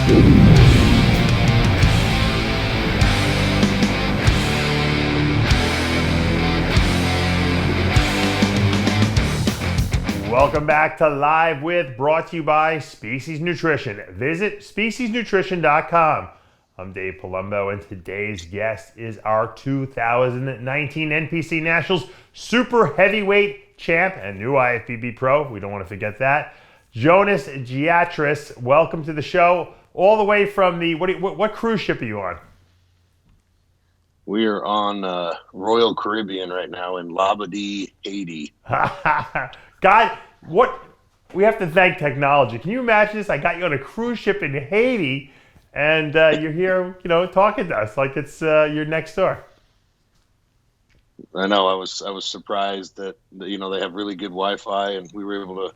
Welcome back to Live With, brought to you by Species Nutrition. Visit speciesnutrition.com. I'm Dave Palumbo, and today's guest is our 2019 NPC Nationals Super Heavyweight Champ and new IFBB Pro. We don't want to forget that. Jonas Giatras, welcome to the show. All the way from the, what cruise ship are you on? We are on Royal Caribbean right now in Labadee, Haiti. God, we have to thank technology. Can you imagine this? I got you on a cruise ship in Haiti, and you're here, talking to us like it's you're next door. I know. I was surprised that they have really good Wi-Fi, and we were able to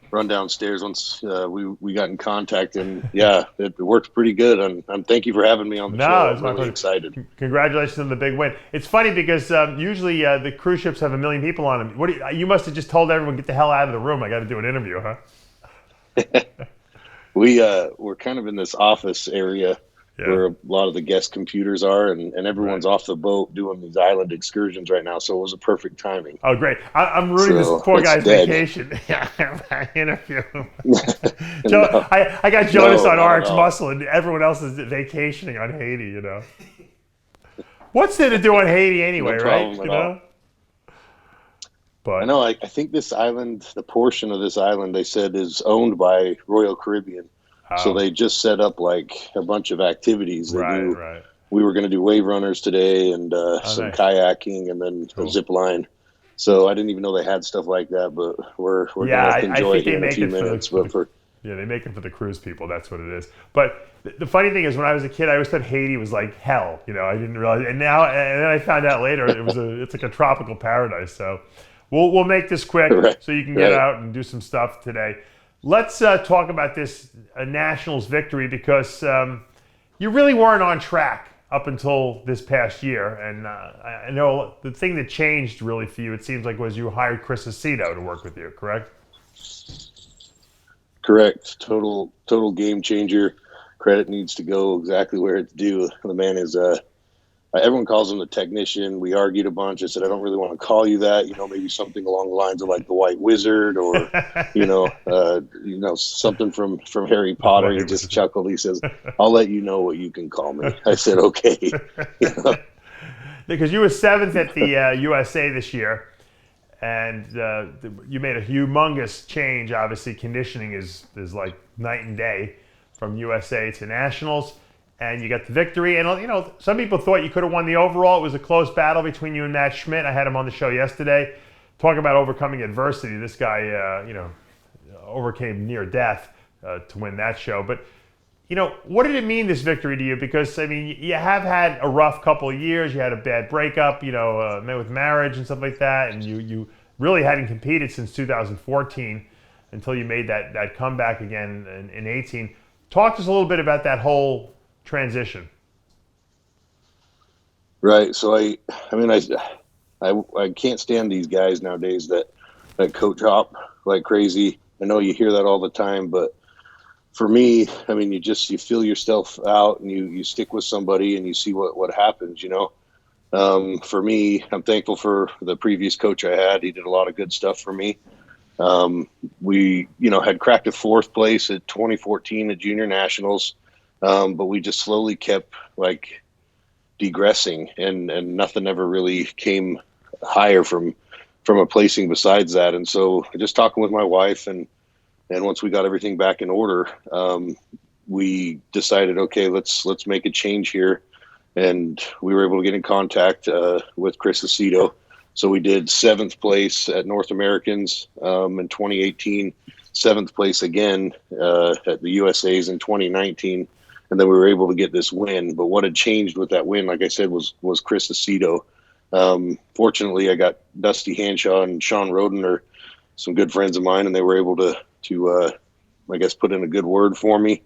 run downstairs once we got in contact, and yeah, it worked pretty good. And thank you for having me on the show. I'm really excited. Congratulations on the big win. It's funny because usually the cruise ships have 1 million people on them. You must have just told everyone, get the hell out of the room. I got to do an interview, huh? We're kind of in this office area where a lot of the guest computers are, and everyone's off the boat doing these island excursions right now, so it was a perfect timing. Oh, great. I'm rooting this poor guy's vacation. Yeah, interview. I got Jonas on RXMuscle, and everyone else is vacationing on Haiti, What's there to do on Haiti anyway, right? But I know, I think this island, the portion of this island, they said is owned by Royal Caribbean. So they just set up like a bunch of activities. Right. We were going to do wave runners today and some kayaking and then a zip line. So I didn't even know they had stuff like that, but we're going to enjoy it here in a few minutes. They make it for the cruise people. That's what it is. But the funny thing is, when I was a kid, I always thought Haiti was like hell. I didn't realize. And then I found out later it's like a tropical paradise. So we'll make this quick so you can get out and do some stuff today. Let's talk about this Nationals victory, because you really weren't on track up until this past year. And I know the thing that changed really for you, it seems like, was you hired Chris Aceto to work with you, correct? Correct. Total game changer. Credit needs to go exactly where it's due. The man is everyone calls him the technician. We argued a bunch. I said, I don't really want to call you that. Maybe something along the lines of like the White Wizard, or something from Harry Potter. He just chuckled. He says, I'll let you know what you can call me. I said, okay. Because you were 7th at the USA this year, and you made a humongous change. Obviously, conditioning is like night and day from USA to Nationals. And you got the victory. And, some people thought you could have won the overall. It was a close battle between you and Matt Schmidt. I had him on the show yesterday. Talk about overcoming adversity. This guy, overcame near death to win that show. But, what did it mean, this victory, to you? Because, you have had a rough couple of years. You had a bad breakup, with marriage and stuff like that. And you really hadn't competed since 2014 until you made that comeback again in 18. Talk to us a little bit about that whole transition. Right. So I can't stand these guys nowadays that coach hop like crazy. I know you hear that all the time, but for me, you feel yourself out and you stick with somebody and you see what happens, For me, I'm thankful for the previous coach I had. He did a lot of good stuff for me. We, had cracked a 4th place at 2014 at Junior Nationals. But we just slowly kept like degressing, and nothing ever really came higher from a placing besides that. And so just talking with my wife, and once we got everything back in order, we decided, okay, let's make a change here. And we were able to get in contact with Chris Aceto. So we did 7th place at North Americans in 2018, 7th place again at the USAs in 2019. And then we were able to get this win. But what had changed with that win, like I said, was Chris Aceto. Fortunately, I got Dusty Hanshaw and Sean Roden are some good friends of mine, and they were able to put in a good word for me.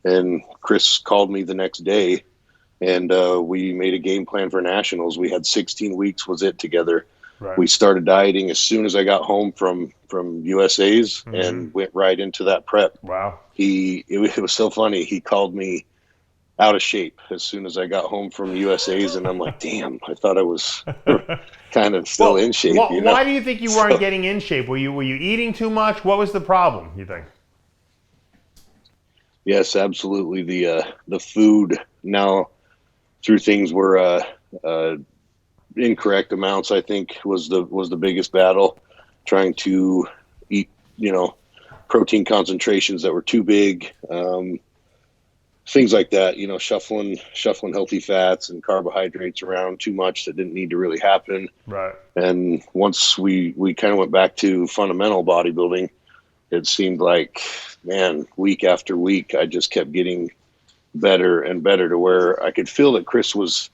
And Chris called me the next day, and we made a game plan for Nationals. We had 16 weeks was it together. Right. we started dieting as soon as I got home from USA's and went right into that prep. Wow. It was so funny. He called me out of shape as soon as I got home from USA's, and I'm like, damn, I thought I was kind of still in shape. Why do you think you weren't getting in shape? Were you eating too much? What was the problem, you think? Yes, absolutely. The food now through things were incorrect amounts, I think was the biggest battle. Trying to eat, protein concentrations that were too big, things like that, shuffling healthy fats and carbohydrates around too much that didn't need to really happen. Right. And once we kind of went back to fundamental bodybuilding, it seemed like, man, week after week, I just kept getting better and better to where I could feel that Chris was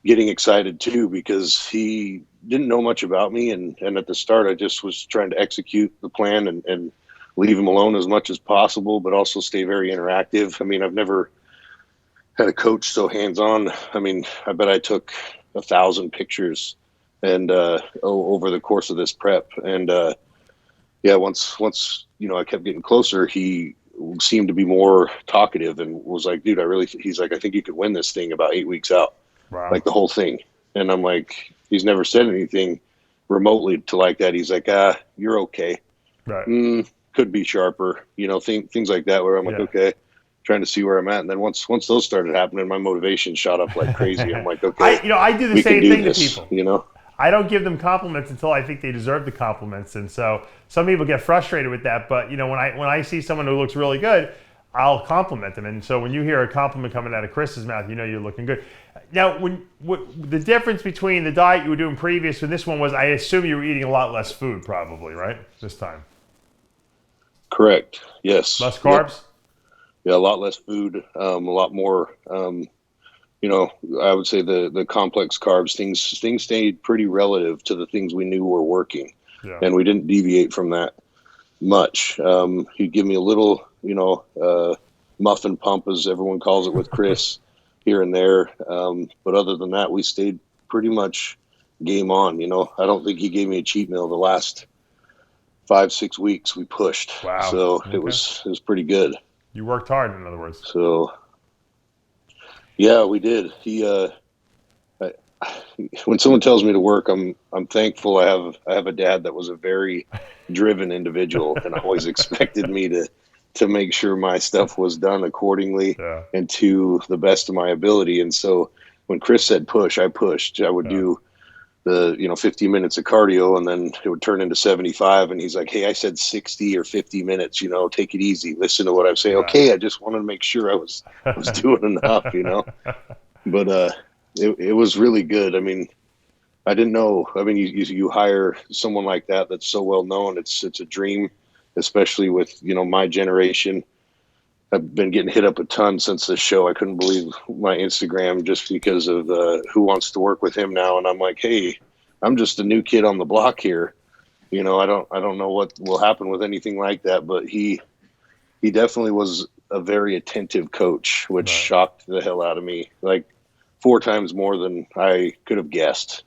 getting excited too, because he didn't know much about me. And at the start, I just was trying to execute the plan and leave him alone as much as possible, but also stay very interactive. I mean, I've never had a coach so hands-on. I mean, I bet I took 1,000 pictures and over the course of this prep. And once I kept getting closer, he seemed to be more talkative and was like, dude, he's like, I think you could win this thing about 8 weeks out. Wow. Like the whole thing. And I'm like, he's never said anything remotely to like that. He's like, you're okay. Right. Could be sharper, things like that, where I'm like, okay, trying to see where I'm at. And then once those started happening, my motivation shot up like crazy. I'm like, okay, I do the same thing to people. I don't give them compliments until I think they deserve the compliments. And so some people get frustrated with that. But, when I see someone who looks really good, I'll compliment them. And so when you hear a compliment coming out of Chris's mouth, you're looking good. Now, the difference between the diet you were doing previous and this one was, I assume you were eating a lot less food probably, right? This time. Correct. Yes. Less carbs? Yep. Yeah, a lot less food, a lot more, I would say the complex carbs, things stayed pretty relative to the things we knew were working. Yeah. And we didn't deviate from that much. He'd give me a little, muffin pump, as everyone calls it, with Chris here and there. But other than that, we stayed pretty much game on. I don't think he gave me a cheat meal the last 5-6 weeks. We pushed. Wow. So Okay. it was pretty good. You worked hard, in other words. So yeah, we did. When someone tells me to work, I'm thankful. I have a dad that was a very driven individual and always expected me to make sure my stuff was done accordingly and to the best of my ability. And so when Chris said push, I pushed. I would do the 15 minutes of cardio, and then it would turn into 75. And he's like, hey, I said 60 or 50 minutes, take it easy. Listen to what I'm saying. Okay. I just wanted to make sure I was doing enough, but, it was really good. I mean, I didn't know. I mean, you hire someone like that that's so well known. It's a dream, especially with, my generation. I've been getting hit up a ton since this show. I couldn't believe my Instagram just because of who wants to work with him now. And I'm like, hey, I'm just a new kid on the block here. I don't know what will happen with anything like that, but he definitely was a very attentive coach, which shocked the hell out of me. Like 4 times more than I could have guessed,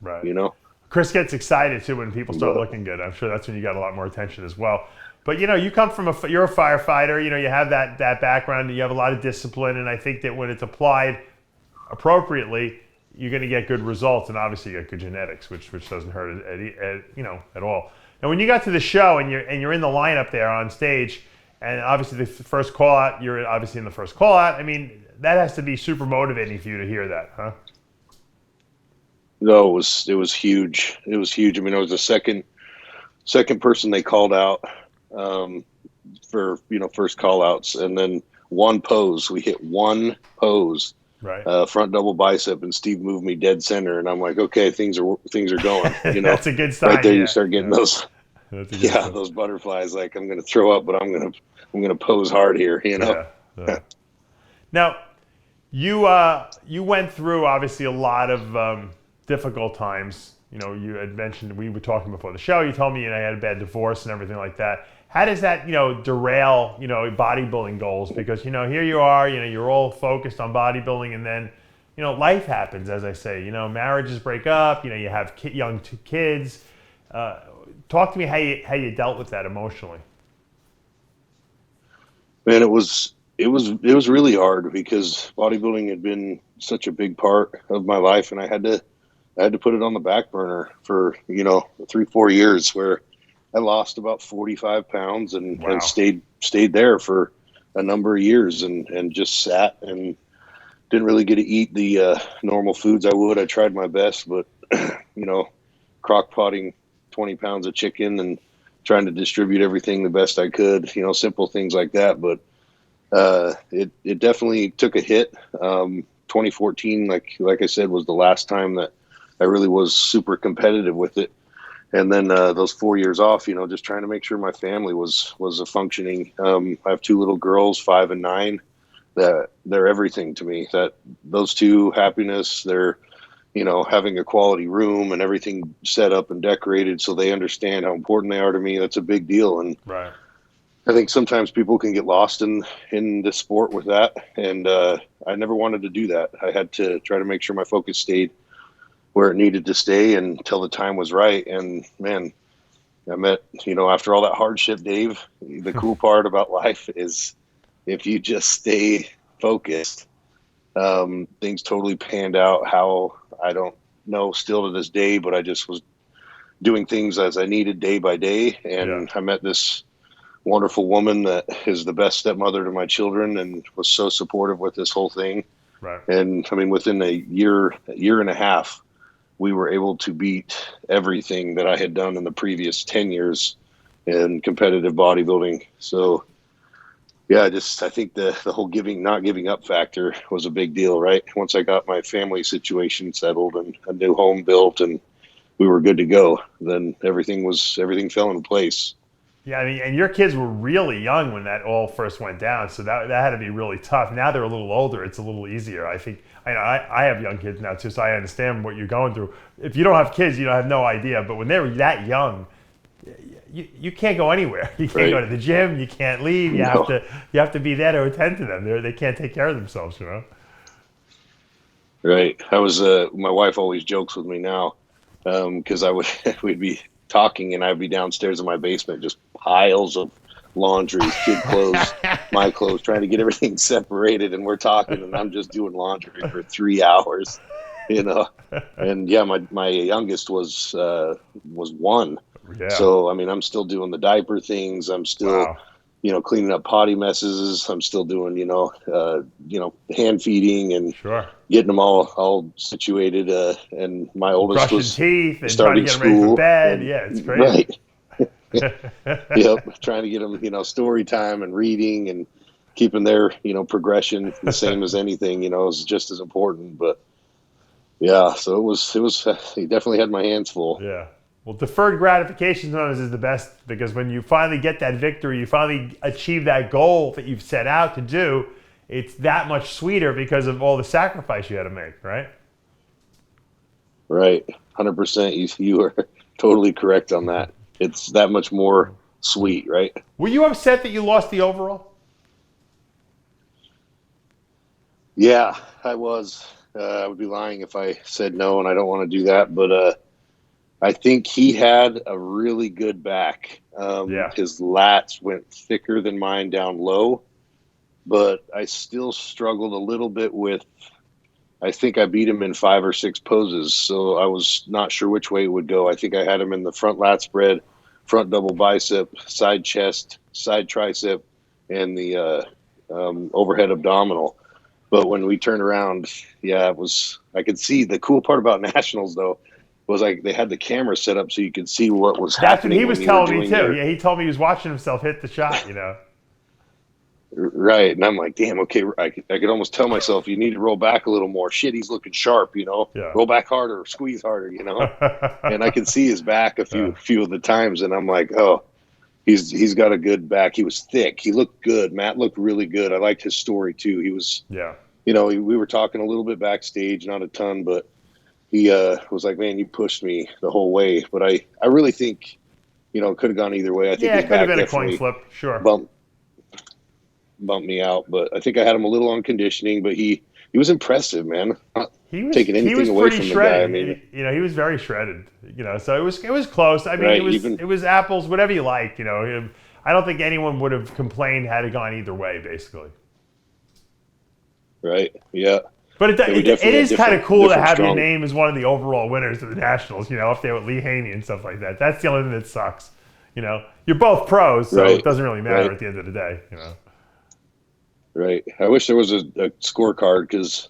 Chris gets excited too when people start looking good. I'm sure that's when you got a lot more attention as well. But you come from you're a firefighter. You have that background. You have a lot of discipline, and I think that when it's applied appropriately, you're going to get good results, and obviously you get good genetics, which doesn't hurt at all. And when you got to the show and you're in the lineup there on stage, and obviously the first call out, you're obviously in the first call out. I mean, that has to be super motivating for you to hear that, huh? No, it was huge. It was huge. I mean, I was the second person they called out for first call outs, and then one pose. We hit one pose, right? Front double bicep, and Steve moved me dead center, and I'm like, okay, things are going. That's a good sign. Right there, you start getting those. Those butterflies. Like, I'm going to throw up, but I'm going to pose hard here. Yeah. Now, you went through obviously a lot of difficult times. You had mentioned, we were talking before the show, you told me you had a bad divorce and everything like that. How does that derail bodybuilding goals? Because here you are, you're all focused on bodybuilding, and then life happens, as I say. Marriages break up. You have young kids. Talk to me how you dealt with that emotionally. Man, it was really hard because bodybuilding had been such a big part of my life, and I had to put it on the back burner for 3-4 years, where I lost about 45 pounds and Wow. stayed there for a number of years and just sat and didn't really get to eat the normal foods I would. I tried my best, but crock potting 20 pounds of chicken and trying to distribute everything the best I could, simple things like that. But it definitely took a hit. 2014, like I said, was the last time that I really was super competitive with it. And then those 4 years off, just trying to make sure my family was a functioning. I have 2 little girls, 5 and 9, that they're everything to me. That those 2, happiness, they're having a quality room and everything set up and decorated, so they understand how important they are to me. That's a big deal. And Right. I think sometimes people can get lost in the sport with that. And I never wanted to do that. I had to try to make sure my focus stayed where it needed to stay until the time was right. And man, I met, after all that hardship, Dave, the cool part about life is if you just stay focused, things totally panned out how I don't know still to this day, but I just was doing things as I needed day by day. And I met this wonderful woman that is the best stepmother to my children and was so supportive with this whole thing. Right. And I mean, within a year and a half, we were able to beat everything that I had done in the previous 10 years in competitive bodybuilding. So yeah, I think the whole not giving up factor was a big deal, right? Once I got my family situation settled and a new home built and we were good to go, then everything fell into place. Yeah, I mean, and your kids were really young when that all first went down, so that had to be really tough. Now they're a little older; it's a little easier. I think. I have young kids now too, so I understand what you're going through. If you don't have kids, you have no idea. But when they were that young, you can't go anywhere. You can't go to the gym. You can't leave. You have to be there to attend to them. They can't take care of themselves. Right. I was. My wife always jokes with me now because we'd be talking and I'd be downstairs in my basement, just piles of laundry, kid clothes, my clothes, trying to get everything separated. And we're talking and I'm just doing laundry for 3 hours, and yeah, my youngest was 1. Yeah. So, I mean, I'm still doing the diaper things. I'm still, cleaning up potty messes. I'm still doing, hand feeding and getting them all situated. And my oldest brushing was teeth and starting trying to get them ready for school. bed. Yeah, it's crazy. Right. Yep. Trying to get them, story time and reading and keeping their, progression the same as anything, is just as important. But yeah, so it was, he definitely had my hands full. Yeah. Well, deferred gratification sometimes is the best, because when you finally get that victory, you finally achieve that goal that you've set out to do, it's that much sweeter because of all the sacrifice you had to make, right? Right. 100%. You are totally correct on that. It's that much more sweet, right? Were you upset that you lost the overall? Yeah, I was. I would be lying if I said no, and I don't want to do that. But I think he had a really good back. His lats went thicker than mine down low, but I still struggled a little bit with, I think I beat him in 5 or 6 poses, so I was not sure which way it would go. I think I had him in the front lat spread, front double bicep, side chest, side tricep, and the overhead abdominal. But when we turned around, I could see. The cool part about nationals, though, was like they had the camera set up so you could see what was happening. That's what he was telling me too. Yeah, he told me he was watching himself hit the shot, Right, and I'm like, damn, okay, I could almost tell myself, you need to roll back a little more. Shit, he's looking sharp, roll back harder, squeeze harder, and I could see his back a few of the times, and I'm like, oh, he's got a good back. He was thick. He looked good. Matt looked really good. I liked his story too. He was, we were talking a little bit backstage, not a ton, but he was like, man, you pushed me the whole way. But I really think, it could have gone either way. I think it could have been a coin flip, sure. Bumped me out, but I think I had him a little on conditioning, but he he was impressive, man. Not taking He anything was away pretty from the shredded. guy. I mean, He was very shredded. So it was close. I mean, right, it was apples, whatever you like. I don't think anyone would have complained had it gone either way, basically. right, yeah. But it is kind of cool to have your strong name as one of the overall winners of the Nationals, up there with Lee Haney and stuff like that. That's the only thing that sucks. You're both pros, so Right, it doesn't really matter right. at the end of the day. Right. I wish there was a scorecard because,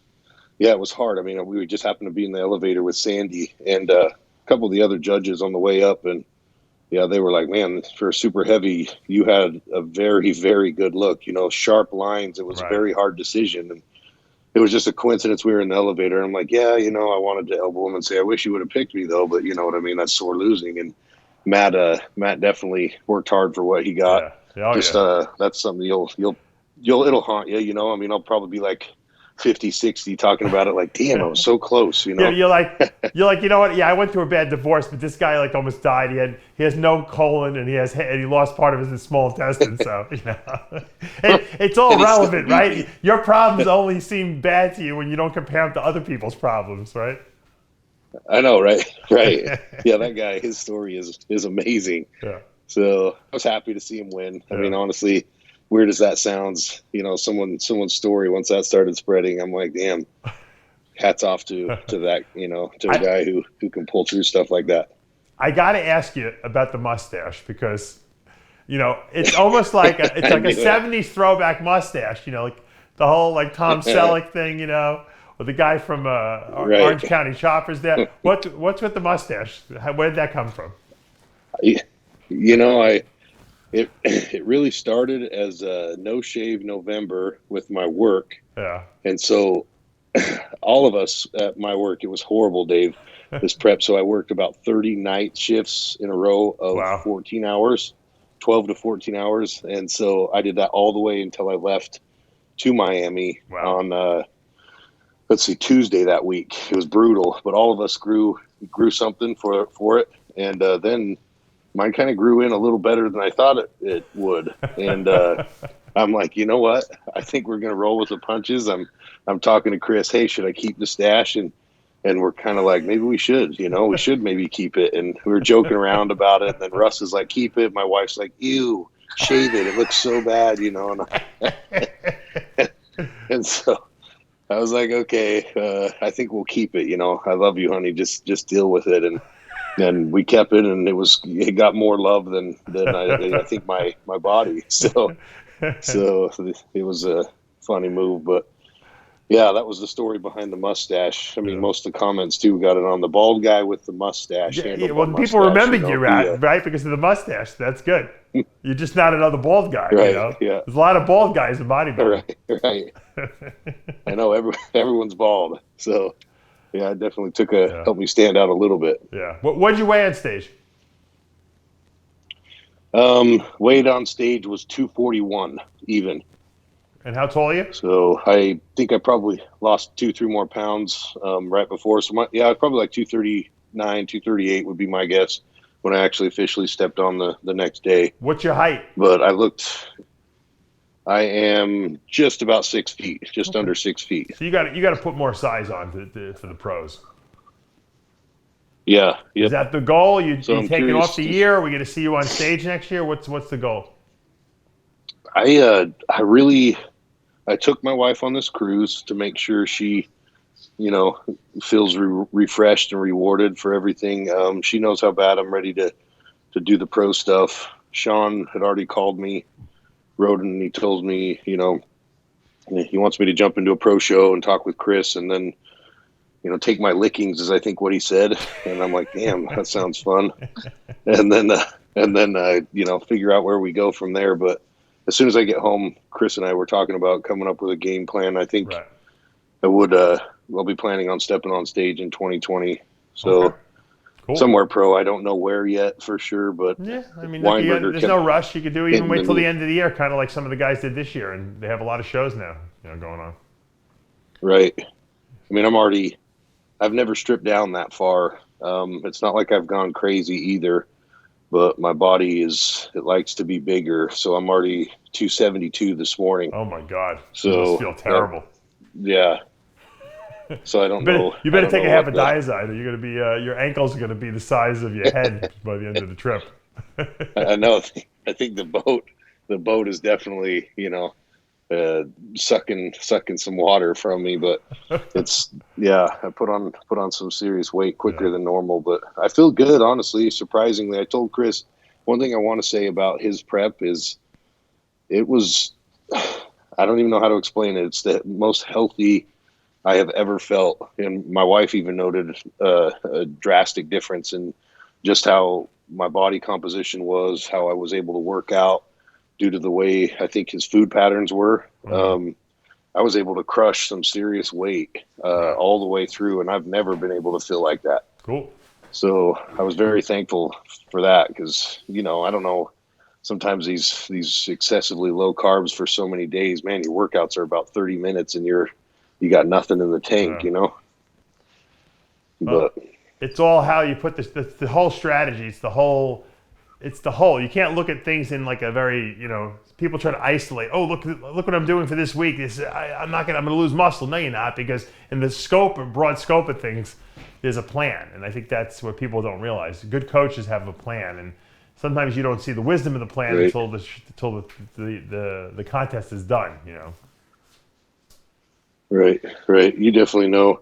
yeah, it was hard. I mean, we just happened to be in the elevator with Sandy and a couple of the other judges on the way up. And, yeah, they were like, man, for a super heavy, you had a very, very good look, sharp lines. It was a very hard decision. And it was just a coincidence we were in the elevator. I'm like, yeah, I wanted to elbow him and say, I wish you would have picked me, though. But you know what I mean? That's sore losing. And Matt definitely worked hard for what he got. Yeah. Oh, That's something it'll haunt you, I mean, I'll probably be like 50, 60 talking about it like, damn, I was so close, Yeah, you're like, you know what? Yeah, I went through a bad divorce, but this guy like almost died. He has no colon and he lost part of his small intestine. So, it's all relevant, right? Your problems only seem bad to you when you don't compare them to other people's problems, right? I know, right? Right. Yeah, that guy, his story is amazing. Yeah. So I was happy to see him win. I mean, honestly, weird as that sounds, someone's story, once that started spreading, I'm like, damn, hats off to that, to a guy who can pull through stuff like that. I got to ask you about the mustache because, it's almost like a 70s throwback mustache, like the whole like Tom Selleck thing, or the guy from Orange County Choppers there. What's with the mustache? Where did that come from? It really started as a no shave November with my work. Yeah. And so all of us at my work, it was horrible, Dave, this prep. So I worked about 30 night shifts in a row of 14 hours, 12 to 14 hours. And so I did that all the way until I left to Miami on, Tuesday that week. It was brutal, but all of us grew something for it. And then mine kind of grew in a little better than I thought it would. And I'm like, you know what? I think we're going to roll with the punches. I'm talking to Chris, hey, should I keep the stash? And we're kind of like, maybe we should, we should maybe keep it. And we were joking around about it. And then Russ is like, keep it. My wife's like, ew, shave it. It looks so bad, And so I was like, okay, I think we'll keep it. I love you, honey. Just deal with it. And we kept it, and it got more love than I think my body. So it was a funny move, but yeah, that was the story behind the mustache. I mean, most of the comments too got it on the bald guy with the mustache. Yeah, well, people remembered you, right? Because of the mustache. That's good. You're just not another bald guy, right? Yeah. There's a lot of bald guys in bodybuilding. Right. I know everyone's bald, so. Yeah, it definitely helped me stand out a little bit. Yeah. What did you weigh on stage? Weight on stage was 241 even. And how tall are you? So I think I probably lost 2-3 more pounds right before. So I was probably like 239, 238 would be my guess when I actually officially stepped on the next day. What's your height? But I am just about 6 feet, just under 6 feet. So you got to put more size on for the pros. Yeah. Yep. Is that the goal? You taking off the year? Are we going to see you on stage next year? What's the goal? I took my wife on this cruise to make sure she, feels refreshed and rewarded for everything. She knows how bad I'm ready to do the pro stuff. Sean had already called me. Wrote and he told me, he wants me to jump into a pro show and talk with Chris and then, take my lickings is I think what he said. And I'm like, damn, that sounds fun. And then, figure out where we go from there. But as soon as I get home, Chris and I were talking about coming up with a game plan. I think I'll be planning on stepping on stage in 2020. So cool. Somewhere pro, I don't know where yet for sure, but yeah, I mean, there's no rush. You could even wait till the end of the year, kind of like some of the guys did this year, and they have a lot of shows now, going on. Right. I mean, I've never stripped down that far. It's not like I've gone crazy either, but my body it likes to be bigger. So I'm already 272 this morning. Oh my God. So you must feel terrible. Yeah. So I don't know. You better I don't take a know half what a Diazide, or you're going to be your ankles are going to be the size of your head by the end of the trip. I know. I think the boat is definitely, sucking some water from me, but I put on some serious weight quicker than normal, but I feel good, honestly. Surprisingly, I told Chris one thing I want to say about his prep is it was, I don't even know how to explain it. It's the most healthy I have ever felt. And my wife even noted a drastic difference in just how my body composition was, how I was able to work out due to the way I think his food patterns were. I was able to crush some serious weight all the way through, and I've never been able to feel like that. Cool. So I was very thankful for that because, I don't know, sometimes these excessively low carbs for so many days, man, your workouts are about 30 minutes and you got nothing in the tank, But it's all how you put this, the whole strategy. It's the whole. You can't look at things in like a very, people try to isolate. Oh, look what I'm doing for this week. I'm going to lose muscle. No, you're not, because in the broad scope of things, there's a plan. And I think that's what people don't realize. Good coaches have a plan. And sometimes you don't see the wisdom of the plan until the contest is done, Right. You definitely know.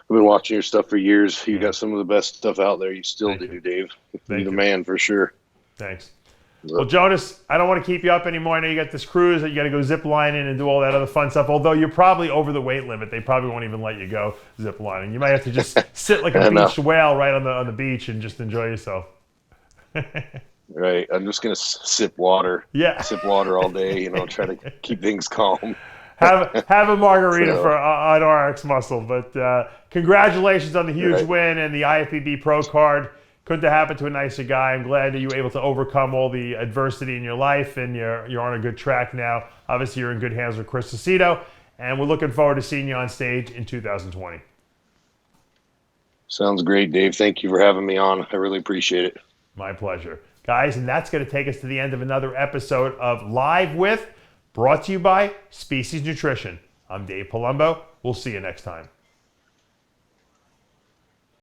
I've been watching your stuff for years. You got some of the best stuff out there. You still do, Dave. You're the man for sure. Thanks. Well, Jonas, I don't want to keep you up anymore. I know you got this cruise that you got to go zip lining and do all that other fun stuff. Although you're probably over the weight limit, they probably won't even let you go zip lining. You might have to just sit like a beached whale right on the beach and just enjoy yourself. Right. I'm just gonna sip water. Yeah. Sip water all day. Try to keep things calm. Have a margarita on RXMuscle. But congratulations on the huge win and the IFBB Pro card. Couldn't have happened to a nicer guy. I'm glad that you were able to overcome all the adversity in your life, and you're on a good track now. Obviously, you're in good hands with Chris Aceto, and we're looking forward to seeing you on stage in 2020. Sounds great, Dave. Thank you for having me on. I really appreciate it. My pleasure. Guys, and that's going to take us to the end of another episode of Live With, brought to you by Species Nutrition. I'm Dave Palumbo. We'll see you next time.